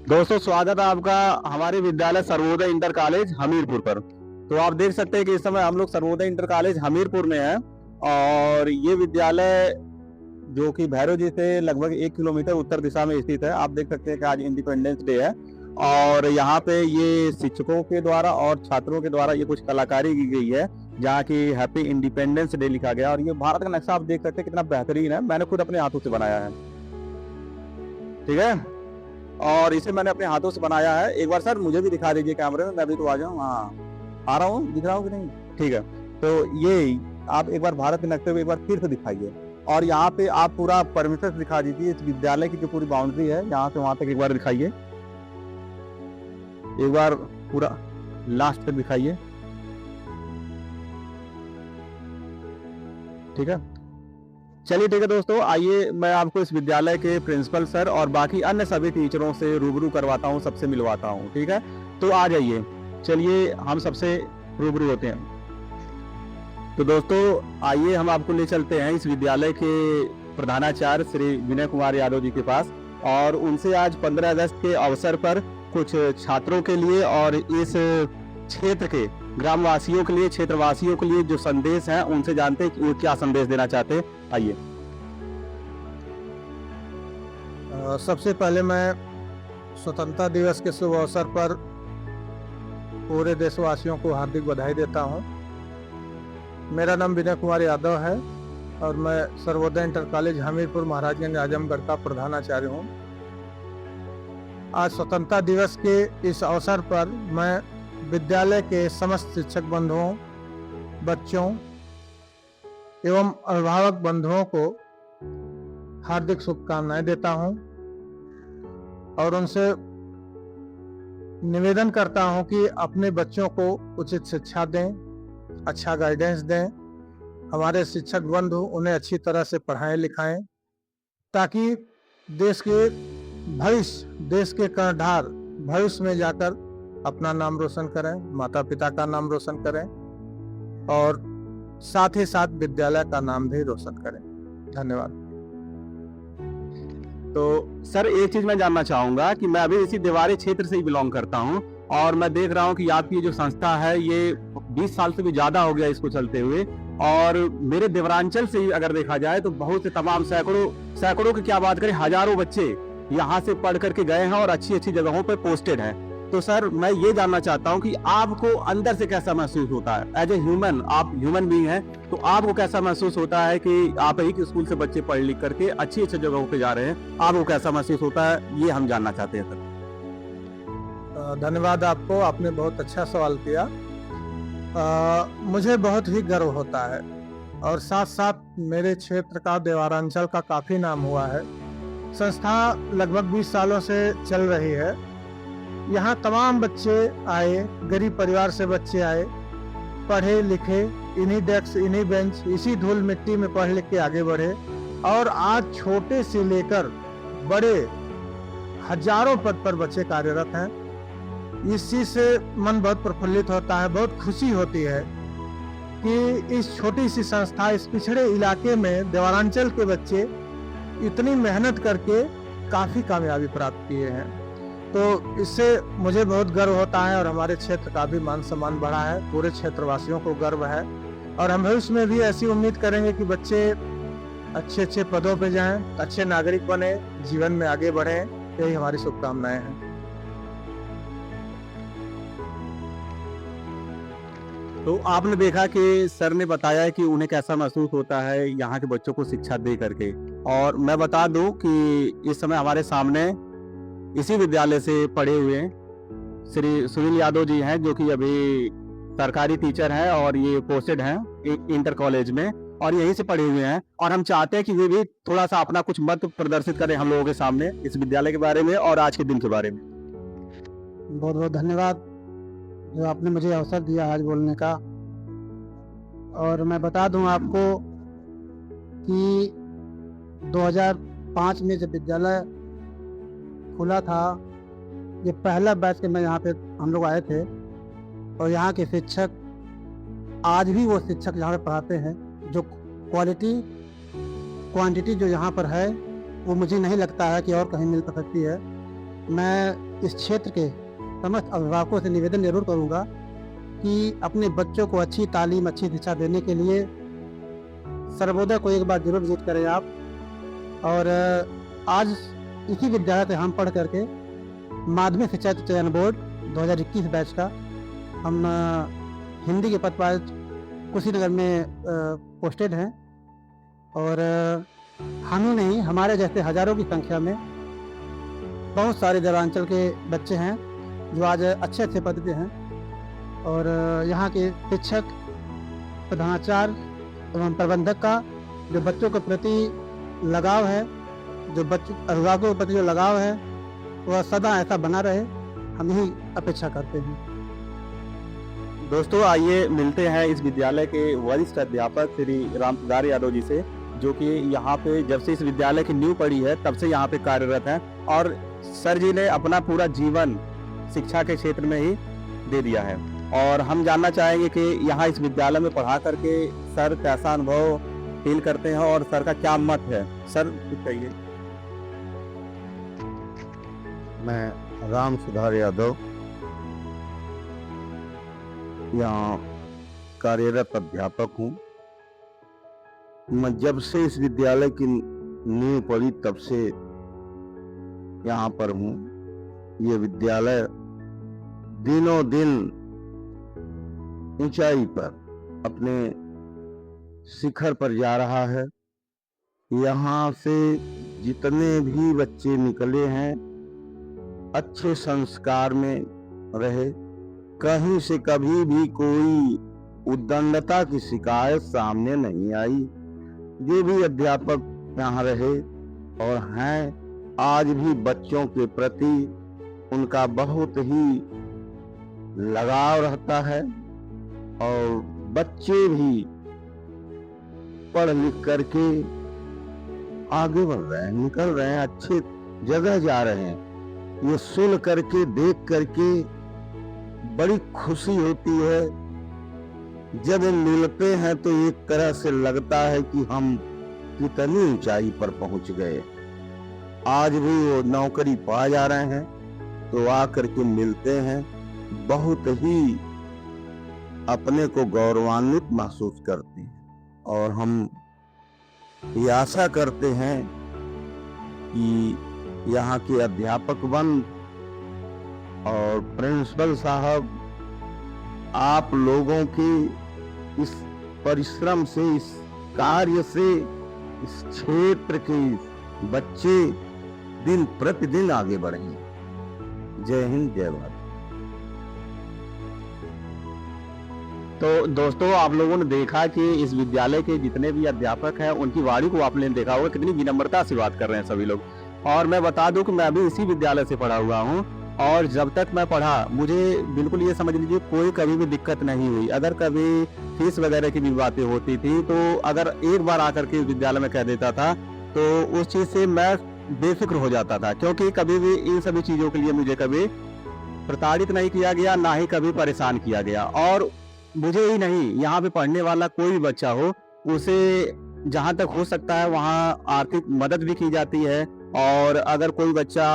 दोस्तों, स्वागत है आपका हमारे विद्यालय सर्वोदय इंटर कॉलेज हमीरपुर पर। तो आप देख सकते हैं कि इस समय हम लोग सर्वोदय इंटर कॉलेज हमीरपुर में हैं और ये विद्यालय जो कि भैरव जी से लगभग 1 किलोमीटर उत्तर दिशा में स्थित है। आप देख सकते हैं कि आज इंडिपेंडेंस डे है और यहाँ पे ये शिक्षकों के द्वारा और छात्रों के द्वारा ये कुछ कलाकारी की गई है, जहाँ की हैप्पी इंडिपेंडेंस डे लिखा गया। और ये भारत का नक्शा आप देख सकते हैं कितना बेहतरीन है, मैंने खुद अपने हाथों से बनाया है। ठीक है, और इसे मैंने अपने हाथों से बनाया है। एक बार सर मुझे भी दिखा दीजिए कैमरे में, मैं भी तो आ जाऊँ। हाँ, आ रहा हूँ, दिख रहा हूँ कि नहीं? ठीक है, तो ये आप एक बार भारत के नक्शे को एक बार फिर से दिखाइए और यहाँ पे आप पूरा परमिशन दिखा दीजिए। इस विद्यालय की जो पूरी बाउंड्री है यहाँ से वहां तक एक बार दिखाइए, एक बार पूरा लास्ट तक दिखाइए। ठीक है, चलिए ठीक है दोस्तों, आइए मैं आपको इस विद्यालय के प्रिंसिपल सर और बाकी अन्य सभी टीचरों से रूबरू करवाता हूँ, सबसे मिलवाता हूँ। ठीक है, तो आ जाइए, चलिए हम सबसे रूबरू होते हैं। तो दोस्तों आइए हम आपको ले चलते हैं इस विद्यालय के प्रधानाचार्य श्री विनय कुमार यादव जी के पास और उनसे आज 15 अगस्त के अवसर पर कुछ छात्रों के लिए और इस क्षेत्र के ग्रामवासियों के लिए, क्षेत्रवासियों के लिए जो संदेश है उनसे जानते हैं कि वो क्या संदेश देना चाहते हैं। आइए। सबसे पहले मैं स्वतंत्रता दिवस के शुभ अवसर पर पूरे देशवासियों को हार्दिक बधाई देता हूं। मेरा नाम विनय कुमार यादव है और मैं सर्वोदय इंटर कॉलेज हमीरपुर महाराजगंज आजमगढ़ का प्रधानाचार्य हूं। आज स्वतंत्रता दिवस के इस अवसर पर मैं विद्यालय के समस्त शिक्षक बंधुओं, बच्चों एवं अभिभावक बंधुओं को हार्दिक शुभकामनाएं देता हूं और उनसे निवेदन करता हूं कि अपने बच्चों को उचित शिक्षा दें, अच्छा गाइडेंस दें। हमारे शिक्षक बंधु उन्हें अच्छी तरह से पढ़ाएं लिखाएं ताकि देश के भविष्य, देश के कर्णधार भविष्य में जाकर अपना नाम रोशन करें, माता पिता का नाम रोशन करें और साथ ही साथ विद्यालय का नाम भी रोशन करें। धन्यवाद। तो सर एक चीज मैं जानना चाहूंगा कि मैं अभी इसी देवारी क्षेत्र से ही बिलोंग करता हूं और मैं देख रहा हूं कि आपकी जो संस्था है ये 20 साल से भी ज्यादा हो गया इसको चलते हुए, और मेरे देवरांचल से ही अगर देखा जाए तो बहुत से तमाम सैकड़ों की क्या बात करें, हजारों बच्चे यहाँ से पढ़ करके गए हैं और अच्छी अच्छी जगहों पर पोस्टेड हैं। तो सर मैं ये जानना चाहता हूँ कि आपको अंदर से कैसा महसूस होता है एज ए ह्यूमन, आप ह्यूमन बीइंग हैं, तो आपको कैसा महसूस होता है कि आप एक स्कूल से बच्चे पढ़ लिख करके अच्छी अच्छी जगहों पे जा रहे हैं, आपको कैसा महसूस होता है, ये हम जानना चाहते हैं सर। धन्यवाद आपको, आपने बहुत अच्छा सवाल किया। मुझे बहुत ही गर्व होता है और साथ साथ मेरे क्षेत्र का, देवारांचल का काफी नाम हुआ है। संस्था लगभग 20 सालों से चल रही है। यहाँ तमाम बच्चे आए, गरीब परिवार से बच्चे आए, पढ़े लिखे, इन्हीं डेस्क, इन्हीं बेंच, इसी धूल मिट्टी में पढ़ लिख के आगे बढ़े और आज छोटे से लेकर बड़े हजारों पद पर बच्चे कार्यरत हैं। इस चीज से मन बहुत प्रफुल्लित होता है, बहुत खुशी होती है कि इस छोटी सी संस्था, इस पिछड़े इलाके में देवारांचल के बच्चे इतनी मेहनत करके काफी कामयाबी प्राप्त किए हैं। तो इससे मुझे बहुत गर्व होता है और हमारे क्षेत्र का भी मान सम्मान बढ़ा है, पूरे क्षेत्रवासियों को गर्व है और हम भविष्य में भी ऐसी उम्मीद करेंगे कि बच्चे अच्छे अच्छे पदों पे जाएं, अच्छे नागरिक बने, जीवन में आगे बढ़ें। यही हमारी शुभकामनाएं हैं। तो आपने देखा कि सर ने बताया कि उन्हें कैसा महसूस होता है यहाँ के बच्चों को शिक्षा दे करके, और मैं बता दूं कि इस समय हमारे सामने इसी विद्यालय से पढ़े हुए श्री सुनील यादव जी हैं, जो कि अभी सरकारी टीचर हैं और ये पोस्टेड हैं इंटर कॉलेज में और यहीं से पढ़े हुए हैं, और हम चाहते हैं कि वे भी थोड़ा सा अपना कुछ मत प्रदर्शित करें हम लोगों के सामने इस विद्यालय के बारे में और आज के दिन के बारे में। बहुत बहुत धन्यवाद जो आपने मुझे अवसर दिया आज बोलने का। और मैं बता दूं आपको कि 2005 में जब विद्यालय खुला था, ये पहला बैच के मैं यहाँ पे हम लोग आए थे और यहाँ के शिक्षक आज भी वो शिक्षक यहाँ पे पढ़ाते हैं। जो क्वांटिटी जो यहाँ पर है वो मुझे नहीं लगता है कि और कहीं मिल सकती है। मैं इस क्षेत्र के समस्त अभिभावकों से निवेदन जरूर करूंगा कि अपने बच्चों को अच्छी तालीम, अच्छी शिक्षा देने के लिए सर्वोदय को एक बार जरूर विजिट करें आप। और आज इसी विद्यालय से हम पढ़ करके माध्यमिक शिक्षा चयन बोर्ड 2021 बैच का हम हिंदी के पद पर कुशीनगर में पोस्टेड हैं। और हम ही नहीं, हमारे जैसे हजारों की संख्या में बहुत सारे देवांचल के बच्चे हैं जो आज अच्छे अच्छे पद पे हैं। और यहाँ के शिक्षक, प्रधानाचार्य एवं प्रबंधक का जो बच्चों के प्रति लगाव है, जो अभिभावकों के प्रति जो लगाव है, वह सदा ऐसा बना रहे, हम यही अपेक्षा करते हैं। दोस्तों, आइए मिलते हैं इस विद्यालय के वरिष्ठ अध्यापक श्री रामसुधार यादव जी से, जो कि यहाँ पे जब से इस विद्यालय की नींव पड़ी है तब से यहाँ पे कार्यरत हैं। और सर जी ने अपना पूरा जीवन शिक्षा के क्षेत्र में ही दे दिया है। और हम जानना चाहेंगे कि यहाँ इस विद्यालय में पढ़ा करके सर कैसा अनुभव फील करते हैं और सर का क्या मत है। सर कुछ कहिए। मैं रामसुधार यादव यहाँ कार्यरत अध्यापक हूँ। मैं जब से इस विद्यालय की नींव पड़ी तब से यहाँ पर हूँ। ये विद्यालय दिनों दिन ऊंचाई पर अपने शिखर पर जा रहा है। यहाँ से जितने भी बच्चे निकले हैं अच्छे संस्कार में रहे, कहीं से कभी भी कोई उद्दंडता की शिकायत सामने नहीं आई। जो भी अध्यापक यहाँ रहे और हैं, आज भी बच्चों के प्रति उनका बहुत ही लगाव रहता है। और बच्चे भी पढ़ लिख करके आगे बढ़ रहे हैं, निकल रहे हैं, अच्छे जगह जा रहे हैं। ये सुन करके, देख करके बड़ी खुशी होती है। जब मिलते हैं तो एक तरह से लगता है कि हम कितनी ऊंचाई पर पहुंच गए। आज भी वो नौकरी पा जा रहे हैं तो आकर के मिलते हैं, बहुत ही अपने को गौरवान्वित महसूस करते हैं। और हम ये आशा करते हैं कि यहाँ के अध्यापकगण और प्रिंसिपल साहब आप लोगों के इस परिश्रम से, इस कार्य से, इस क्षेत्र के बच्चे दिन प्रतिदिन आगे बढ़ेंगे। जय हिंद, जय भारत। तो दोस्तों, आप लोगों ने देखा कि इस विद्यालय के जितने भी अध्यापक हैं उनकी वाणी को आपने देखा होगा, कितनी विनम्रता से बात कर रहे हैं सभी लोग। और मैं बता दूं कि मैं अभी इसी विद्यालय से पढ़ा हुआ हूं, और जब तक मैं पढ़ा मुझे बिल्कुल ये समझ लीजिए कोई कभी भी दिक्कत नहीं हुई। अगर कभी फीस वगैरह की भी बातें होती थी तो अगर एक बार आकर के विद्यालय में कह देता था तो उस चीज से मैं बेफिक्र हो जाता था, क्योंकि कभी भी इन सभी चीजों के लिए मुझे कभी प्रताड़ित नहीं किया गया, ना ही कभी परेशान किया गया। और मुझे ही नहीं, यहाँ पे पढ़ने वाला कोई भी बच्चा हो, उसे जहाँ तक हो सकता है वहाँ आर्थिक मदद भी की जाती है। और अगर कोई बच्चा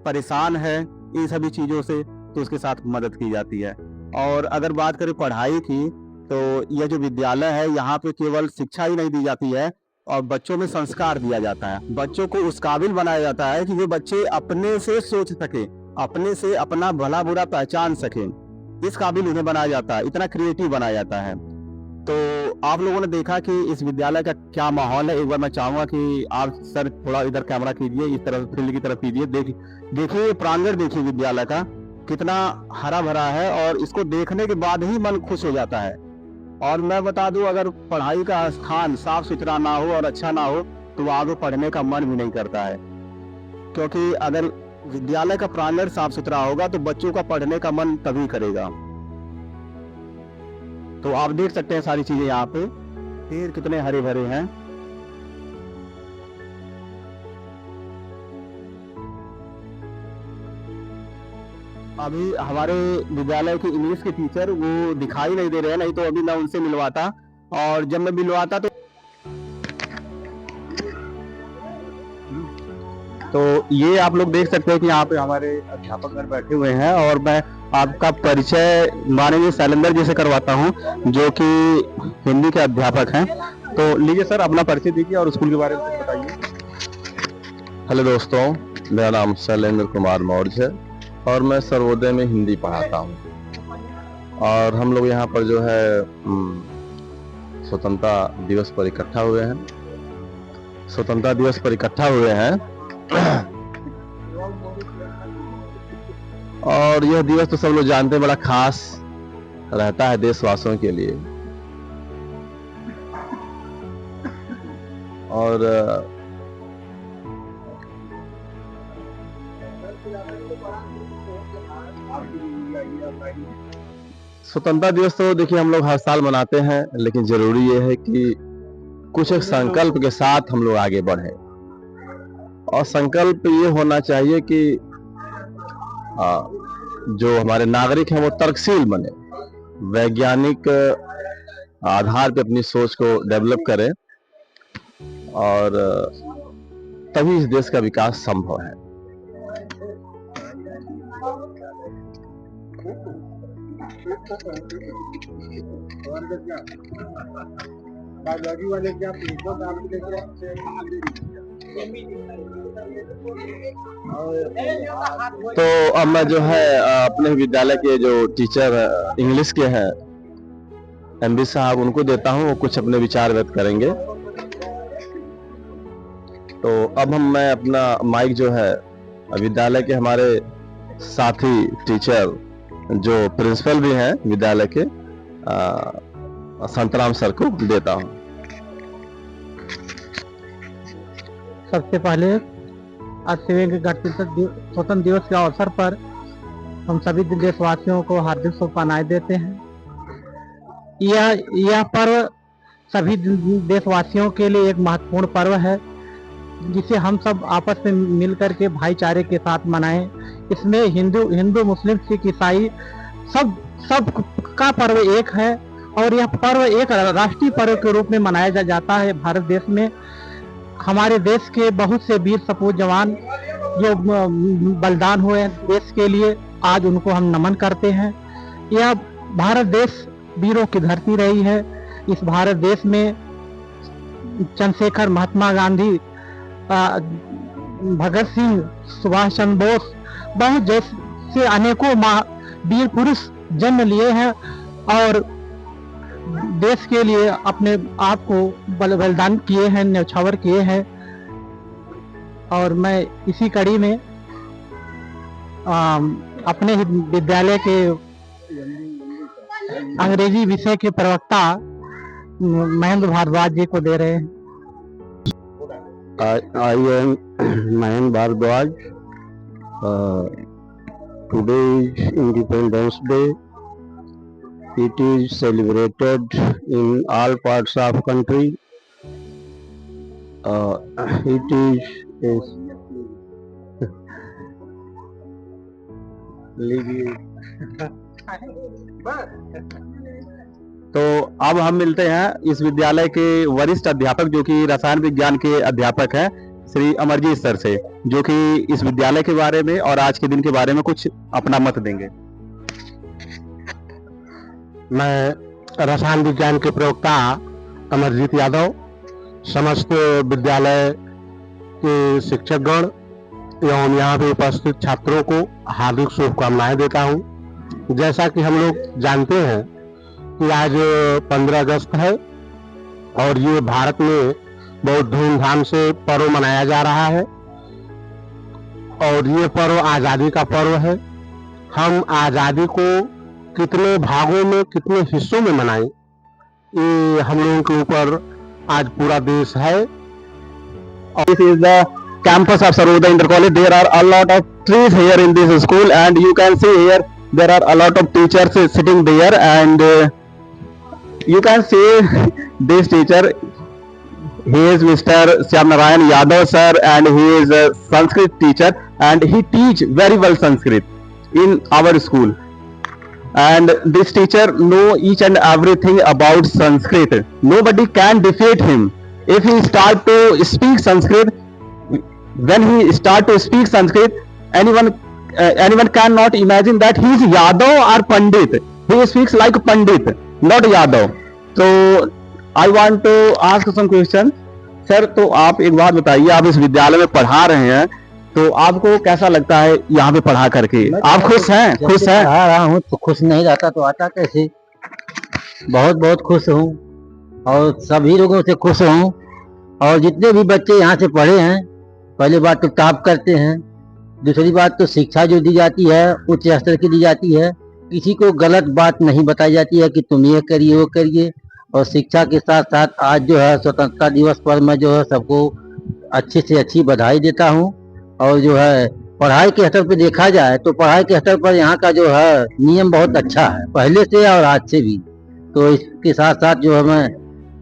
परेशान है इन सभी चीजों से तो उसके साथ मदद की जाती है। और अगर बात करें पढ़ाई की, तो यह जो विद्यालय है यहाँ पे केवल शिक्षा ही नहीं दी जाती है और बच्चों में संस्कार दिया जाता है। बच्चों को उस काबिल बनाया जाता है कि वो बच्चे अपने से सोच सके, अपने से अपना भला बुरा पहचान सके, इस काबिल उन्हें बनाया जाता है, इतना क्रिएटिव बनाया जाता है। तो आप लोगों ने देखा कि इस विद्यालय का क्या माहौल है। एक बार मैं चाहूंगा कि आप सर थोड़ा इधर कैमरा कीजिए, इस तरफ फील्ड की तरफ कीजिए। देखिए प्रांगण, देखिए विद्यालय का कितना हरा भरा है और इसको देखने के बाद ही मन खुश हो जाता है। और मैं बता दूं, अगर पढ़ाई का स्थान साफ सुथरा ना हो और अच्छा ना हो तो आगे पढ़ने का मन भी नहीं करता है, क्योंकि अगर विद्यालय का प्रांगण साफ सुथरा होगा तो बच्चों का पढ़ने का मन तभी करेगा। तो आप देख सकते हैं सारी चीजें, यहाँ पे पेड़ कितने हरे भरे हैं। अभी हमारे विद्यालय के इंग्लिश के टीचर वो दिखाई नहीं दे रहे हैं, नहीं तो अभी मैं उनसे मिलवाता। और जब मैं मिलवाता तो ये आप लोग देख सकते हैं कि यहाँ पे हमारे अध्यापक गण बैठे हुए हैं और मैं आपका परिचय माननीय शैलेंद्र जी से करवाता हूँ, जो कि हिंदी के अध्यापक हैं। तो लीजिए सर, अपना परिचय दीजिए और स्कूल के बारे में कुछ बताइए। हेलो दोस्तों, मेरा नाम शैलेंद्र कुमार मौर्य है और मैं सर्वोदय में हिंदी पढ़ाता हूँ। और हम लोग यहाँ पर जो है स्वतंत्रता दिवस पर इकट्ठा हुए हैं। स्वतंत्रता दिवस पर इकट्ठा हुए हैं और यह दिवस तो सब लोग जानते हैं, बड़ा खास रहता है देशवासियों के लिए। और स्वतंत्रता दिवस तो देखिए हम लोग हर साल मनाते हैं, लेकिन जरूरी ये है कि कुछ एक संकल्प के साथ हम लोग आगे बढ़े। और संकल्प ये होना चाहिए कि जो हमारे नागरिक हैं वो तर्कशील बने, वैज्ञानिक आधार पे अपनी सोच को डेवलप करें और तभी इस देश का विकास संभव है। तो अब मैं जो है अपने विद्यालय के जो टीचर इंग्लिश के हैं एमबी साहब, उनको देता हूँ, वो कुछ अपने विचार व्यक्त करेंगे। तो अब मैं अपना माइक जो है विद्यालय के हमारे साथी टीचर जो प्रिंसिपल भी हैं विद्यालय के संतराम सर को देता हूँ। सबसे पहले आज स्वतंत्र दिवस के अवसर पर हम सभी देशवासियों को हार्दिक शुभकामनाएं देते हैं। यह पर्व सभी देशवासियों के लिए एक महत्वपूर्ण पर्व है, जिसे हम सब आपस में मिलकर के भाईचारे के साथ मनाएं। इसमें हिंदू मुस्लिम सिख ईसाई सब का पर्व एक है और यह पर्व एक राष्ट्रीय पर्व के रूप में मनाया जाता है। भारत देश में हमारे देश के बहुत से वीर सपूत जवान जो बलिदान हुए देश के लिए, आज उनको हम नमन करते हैं। यह भारत देश वीरों की धरती रही है। इस भारत देश में चंद्रशेखर, महात्मा गांधी, भगत सिंह, सुभाष चंद्र बोस, बहुत जैसे अनेकों वीर पुरुष जन्म लिए हैं और देश के लिए अपने आप को बलिदान किए हैं, न्यौछावर किए हैं। और मैं इसी कड़ी में अपने विद्यालय के अंग्रेजी विषय के प्रवक्ता महेंद्र भारद्वाज जी को दे रहे हैं। I am Mahen Bhardwaj. Today is Independence Day. It is celebrated in all parts of country. It is तो अब हम मिलते हैं इस विद्यालय के वरिष्ठ अध्यापक, जो कि रसायन विज्ञान के अध्यापक हैं, श्री अमरजीत सर से, जो कि इस विद्यालय के बारे में और आज के दिन के बारे में कुछ अपना मत देंगे। मैं रसायन विज्ञान के प्रवक्ता अमरजीत यादव समस्त विद्यालय के शिक्षकगण एवं यहाँ पे उपस्थित छात्रों को हार्दिक शुभकामनाएं देता हूँ। जैसा कि हम लोग जानते हैं कि आज 15 अगस्त है और ये भारत में बहुत धूमधाम से पर्व मनाया जा रहा है और ये पर्व आज़ादी का पर्व है। हम आज़ादी को कितने भागों में, कितने हिस्सों में मनाएं, ये हम लोगों के ऊपर आज पूरा देश है। This is the campus of Sarvodaya Inter College. There are a lot of trees here in this school, and you can see here there are a lot of teachers sitting there, and you can see this teacher. He is Mr. Shyam Narayan Yadav sir, and he is a Sanskrit teacher, and he teach very well Sanskrit in our school. And this teacher know each and everything about Sanskrit. Nobody can defeat him. If he start to speak Sanskrit, when he start to speak Sanskrit, anyone cannot imagine that he is Yadav or Pandit. He speaks like Pandit, not Yadav. So I want to ask some question. Sir, तो आप एक बात बताइए, आप इस विद्यालय में पढ़ा रहे हैं, तो आपको कैसा लगता है यहाँ पे पढ़ा करके? आप खुश हैं? खुश हैं? पढ़ा रहा हूँ तो खुश नहीं रहता तो आता कैसे? बहुत बहुत खुश हूँ और सभी लोगों से खुश हूँ। और जितने भी बच्चे यहाँ से पढ़े हैं, पहली बात तो टॉप करते हैं, दूसरी बात तो शिक्षा जो दी जाती है उच्च स्तर की दी जाती है। किसी को गलत बात नहीं बताई जाती है कि तुम ये करिए वो करिए। और शिक्षा के साथ साथ आज जो है स्वतंत्रता दिवस पर मैं जो है सबको अच्छी से अच्छी बधाई देता हूँ। और जो है पढ़ाई के स्तर पर देखा जाए तो पढ़ाई के स्तर पर यहाँ का जो है नियम बहुत अच्छा है, पहले से और आज से भी। तो इसके साथ साथ जो है मैं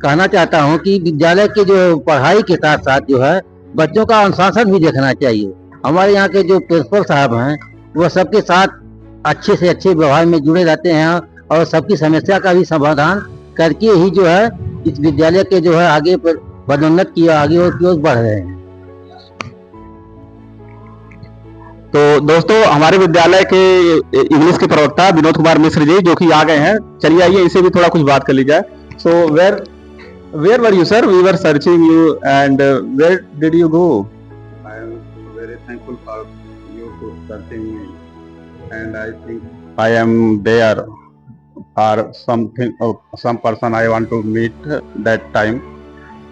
कहना चाहता हूँ कि विद्यालय के जो पढ़ाई के साथ साथ जो है बच्चों का अनुशासन भी देखना चाहिए। हमारे यहाँ के जो प्रिंसिपल साहब हैं वह सबके साथ अच्छे से अच्छे व्यवहार में जुड़े रहते हैं और सबकी समस्या का भी समाधान करके ही जो है इस विद्यालय के जो है आगे पर पदोन्नत की आगे और की ओर बढ़ रहे हैं। तो दोस्तों, हमारे विद्यालय के इंग्लिश के प्रवक्ता विनोद कुमार मिश्र जी जो कि आ गए हैं, चलिए आइए इसे भी थोड़ा कुछ बात कर ली जाए। सो where were you, sir? We were searching you, and where did you go? I am very thankful for you to searching me, and I think I am there or something, some person I want to meet that time.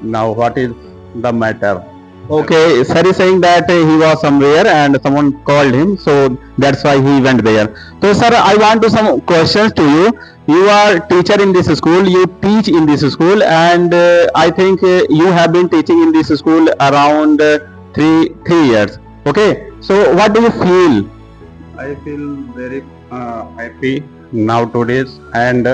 Now what is the matter? Okay, sir is saying that he was somewhere and someone called him, so that's why he went there. So sir, I want to some questions to you. You are teacher in this school, you teach in this school, and I think you have been teaching in this school around three years. Okay, so what do you feel? I feel very happy now today's, and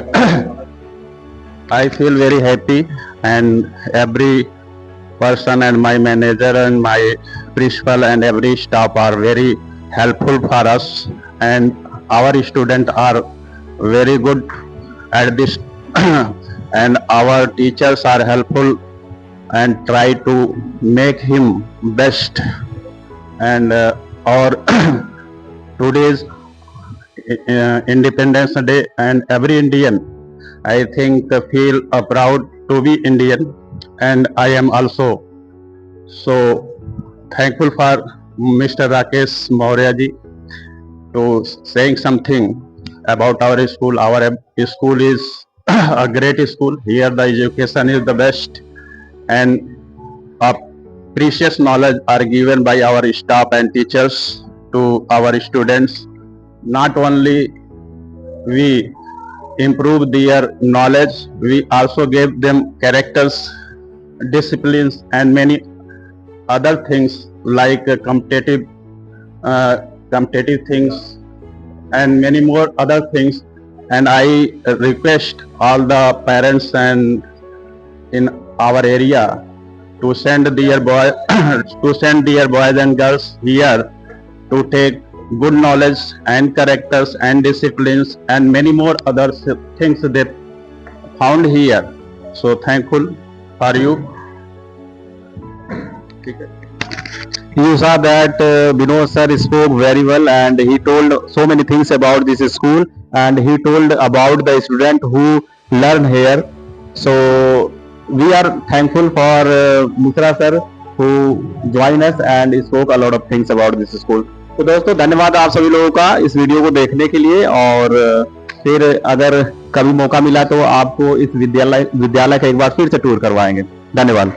I feel very happy, and every person and my manager and my principal and every staff are very helpful for us, and our students are very good at this and our teachers are helpful and try to make him best. And our today's Independence Day, and every Indian I think feel proud to be Indian, and I am also so thankful for Mr. Rakesh Maurya ji to saying something about our school. Our school is a great school. Here the education is the best, and precious knowledge are given by our staff and teachers to our students. Not only we improve their knowledge, we also give them characters, disciplines, and many other things like competitive things and many more other things. And I request all the parents and in our area to send their boys and girls here to take good knowledge and characters and disciplines and many more other things they found here. So thankful for you. You saw that Vinod sir spoke very well, and he told so many things about this school, and he told about the student who learn here. So we are thankful for Mishra sir who joined us and spoke a lot of things about this school. तो दोस्तों, धन्यवाद आप सभी लोगों का इस video को देखने के लिए, और फिर अगर कभी मौका मिला तो आपको इस विद्यालय का एक बार फिर से टूर करवाएंगे। धन्यवाद।